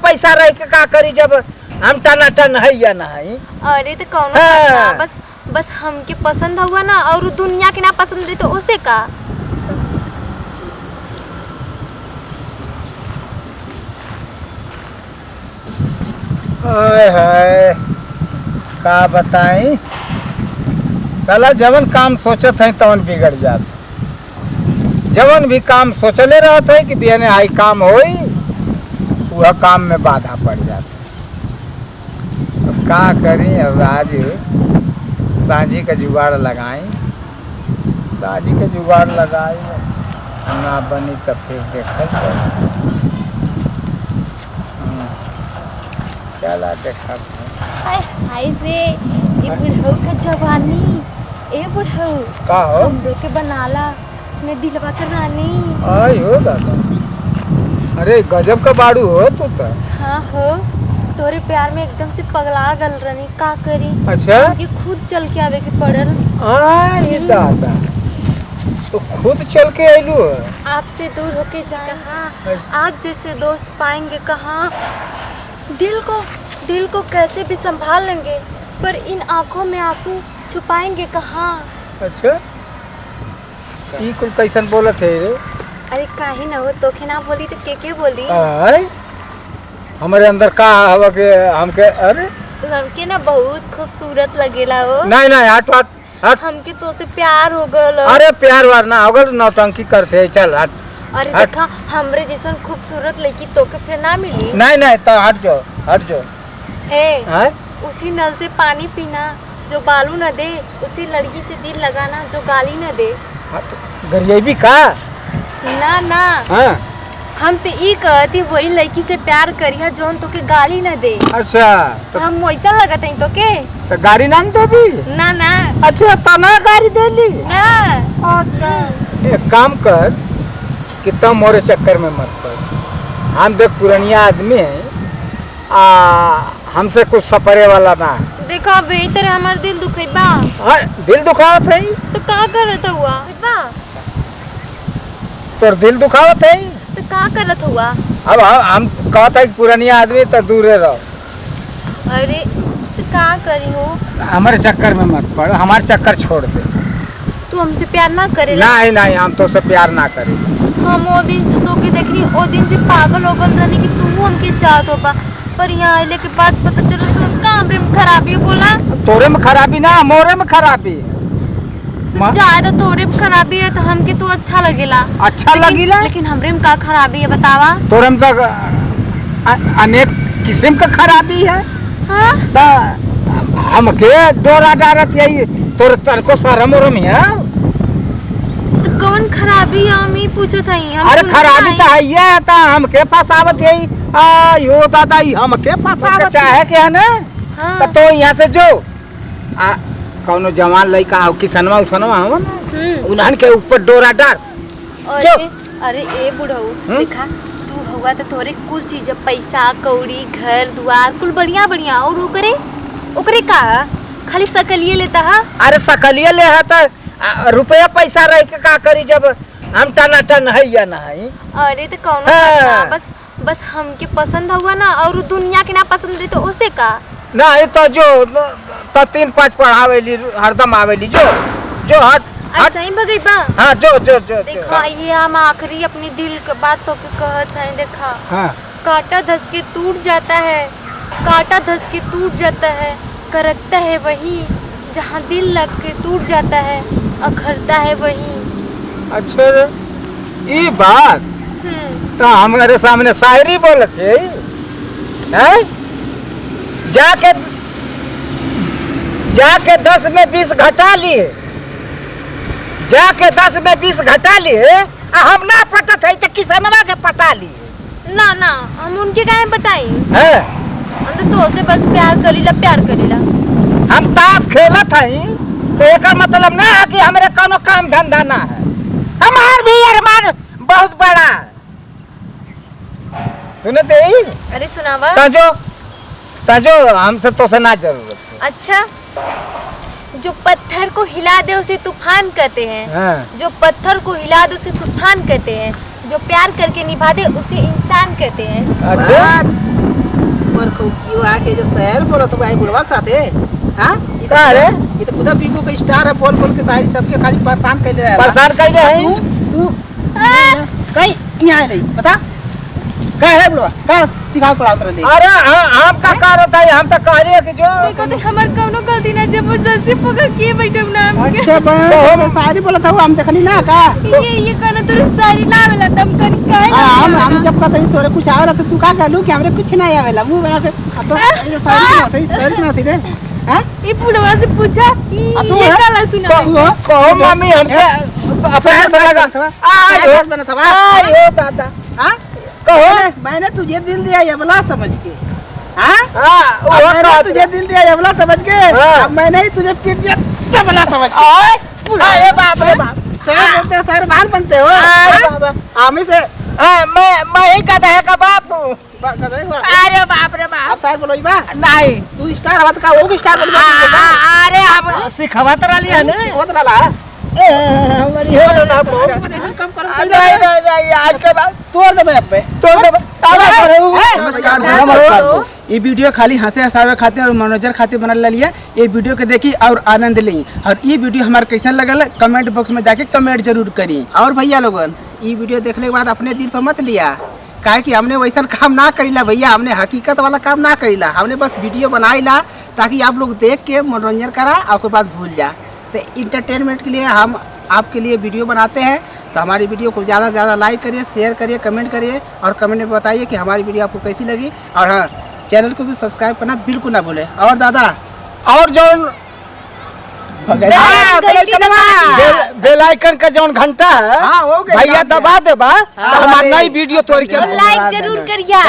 पैसा रह के का करी जब हम टना टन है या ना है। अरे तो कौन बस हमके पसंद हुआ ना और दुनिया के ना पसंद रही तो उसे का। ओए हाय का बताई साला जवन काम सोचत है तवन बिगड़ जात। जवन भी काम सोचले रहत है कि बिहाने हाई काम होई वह काम में बाधा पड़ जाता। अब का करी अब आज साझी का जुगाड़ लगाई। साझी का जुगाड़ लगाई ना बनी तो फिर देखल चला देखा। हाय रे ए बुढ़ऊ का जवानी। ए बुढ़ऊ का हो हमरो के बनाला मैं दिलवा के रानी। आई हो दादा। अरे गजब का बाड़ू हो तू तो। हाँ हो तोरे प्यार में एकदम से पगला गल रनी का करी। अच्छा ये खुद चल के आवे के पड़ल। आई दादा तो खुद चल के आइलू। आपसे दूर होके जाए कहाँ आप जैसे दोस्त पाएंगे कहाँ। दिल को कैसे भी संभाल लेंगे पर इन आंखों में आंसू छुपाएंगे कहाँ। अच्छा ई कुल कैसन बोलत है रे। अरे काहे ना हो तोखे ना बोली तो के बोली। आई हमारे अंदर का हवा के हमके। अरे तो हमके ना बहुत खूबसूरत लगेला हो। नहीं नहीं हट हट हट। हमके तो से प्यार हो गल। अरे प्यार वार ना होगल नौटंकी करते है। चल हट। अरे देखा हमरे जैसन खूबसूरत लड़की तोके फिर ना मिली। नहीं नहीं तो हट जाओ हट जाओ। ए उसी नल से पानी पीना जो बालू न दे उसी लड़की से दिल लगाना जो गाली न दे। हाँ तो गरीबी का ना ना हाँ हम तो ई कहती वही लड़की से प्यार करिया जोन तो के गाली न दे। अच्छा तो हम वैसा लगत है तो के तो गाड़ी ना दे भी। ना ना अच्छा तना गाड़ी दे ली ना। अच्छा एक काम कर कि तुम मोरे चक्कर में मत पड़। हम देख पुरानिया आदमी है हमसे कुछ सपरे वाला ना। देखा बेहतर हमार दिल दुखेबा। हाँ दिल दुखावत है तो का करत हुआ तोर दिल दुखावत है तो का करत हुआ। अब हम कहता है पुरानिया आदमी तो दूरे रहो। अरे तो का करी हो हमारे चक्कर में मत पड़। हमारे चक्कर छोड़ दे। तू हमसे प्यार ना करे। नहीं नहीं हम तो से प्यार ना करें। हम वो दिन से तो के देखनी ओ दिन से पागल हो गल रहनी कि तू हमके चाहत होबा पर यहाँ आइले के बाद पता चला तो का हमरे में खराबी है बोला। तोरे में खराबी ना मोरे में खराबी है। तो ज्यादा तोरे में खराबी है तो हमके तो अच्छा लगेला। अच्छा लगेला लेकिन हमरे में का खराबी है बतावा। तोरे में तो अनेक किस्म का खराबी है। हाँ तो हमके डोरा डारत यही तोरे तनको शरम उरम है। तो कौन खराबी है हम ही पूछत हई। अरे खराबी तो है ये तो हमके फसावत यही यो दादा हमके फसावत चाहे के है ना। हाँ। तो यहाँ से जो कौनो जवान लड़का हो किसनवा उसनवा हो उन्हन के ऊपर डोरा डाल। अरे ए बुढ़ऊ देखा तू हुआ तो तोरे कुल चीज पैसा कौड़ी घर द्वार कुल बढ़िया बढ़िया और ओकरे का खाली सकलिए लेता है। अरे सकलिए ले है तो रुपया पैसा रह के का करी जब हम टना टन है या ना है। अरे तो कौन बस हमके पसंद हुआ ना और दुनिया के ना पसंद रही तो उसे का। नहीं तो जो तो 3-5 पढ़ावेली हरदम आवेली जो जो हट ऐसा ही भगई बा। हाँ जो जो जो देखा ये हम आखिरी अपनी दिल के बात तो के कहत हैं। देखा हाँ कांटा धस के टूट जाता है कांटा धस के टूट जाता है करकता है वही जहाँ दिल लग के टूट जाता है अखरता है वही। अच्छा ये बात तो हमारे सामने शायरी बोलत है जाके 10 में 20 घटा लिए जाके 10 में 20 घटा लिए हम ना पटत है तो किसनवा के पटा लिए। ना ना हम उनके काहे बताई है हम तो से बस प्यार करीला। हम ताश खेलत हई तो एक मतलब ना है कि हमारे कोनो काम धंधा ना है। हमार भी अरमान बहुत बड़ा सुनते ही। अरे सुनावा ताजो हमसे तो से ना जरूरत है। अच्छा जो पत्थर को हिला दे उसे तूफान कहते हैं। हाँ। जो पत्थर को हिला दे उसे तूफान कहते हैं जो प्यार करके निभा दे उसे इंसान कहते हैं। अच्छा तू क्यों आके जो शहर बोला तो भाई बुढ़वा के साथ है हां का रे ये तो खुदा पीकू का स्टार है बोल बोल के सारी सबके खाली परेशान कर दे परेशान कैले है तू कहीं यहाँ है नहीं बता का है बुढ़वा का सिखा पड़ा उतर दे अरे हम का कारत है हम तो कह रहे कि जो देखो तो हमार कौनो गलती ना जबरदस्ती पकड़ के बैठम ना हमके। अच्छा बहन सारी बोला था हम देखनी ना का ये करना तो सारी ना वाला तम कर काहे हम जब कहते हैं तोरे कुछ आवेला तो तू का कहलू कि हमरे कुछ नहीं आवेला मुंह बना के तो ये सारी ना थी रे हां ये बुढ़वा से पूछा ये काला सुना कहो मम्मी हमसे अपने से लगा आयो बना था आयो दादा हां कहो मैंने तुझे दिल दिया ये बला समझ के हां हां वो मैंने तुझे दिल दिया ये बला समझ के अब मैंने ही तुझे पीट दिया ये बला समझ के अरे बाप रे बाप शहर बोलते हो शहर बाहर बनते हो अरे बाबा हम से मैं ही कहता है का बाप अरे बाप रे बाप अब साहब बोलो बा नहीं तू स्टार बात का वो स्टार बोल अरे हम सिखवत रही है ना होत रहा हमारी है ना कम कर नहीं आज के बाद तोड़ दे अब तोड़ दे नमस्कार दोस्तों, ये वीडियो खाली हंसे हंसावे खातिर और मनोरंजन खातिर बनल लिया। ये वीडियो के देखी और आनंद ली और ये वीडियो हमारे कैसन लगल कमेंट बॉक्स में जाके कमेंट जरूर करी। और भैया लोगन ये वीडियो देखने के बाद अपने दिल पर मत लिया काहे कि हमने वैसा काम ना करीला भैया हमने हकीकत वाला काम ना करीला हमने बस वीडियो बनाईला ताकि आप लोग देख के मनोरंजन करा और कोई बात भूल जा तो इंटरटेनमेंट के लिए हम आपके लिए वीडियो बनाते हैं तो हमारी वीडियो को ज़्यादा से ज़्यादा लाइक करिए शेयर करिए कमेंट करिए और कमेंट में बताइए कि हमारी वीडियो आपको कैसी लगी और हाँ चैनल को भी सब्सक्राइब करना बिल्कुल ना भूलें। और दादा और जो बेल आइकन का जो घंटा है हाँ, हो गया भैया दबा देबा तो हमारी नई वीडियो तोड़ के लाइक जरूर करिए।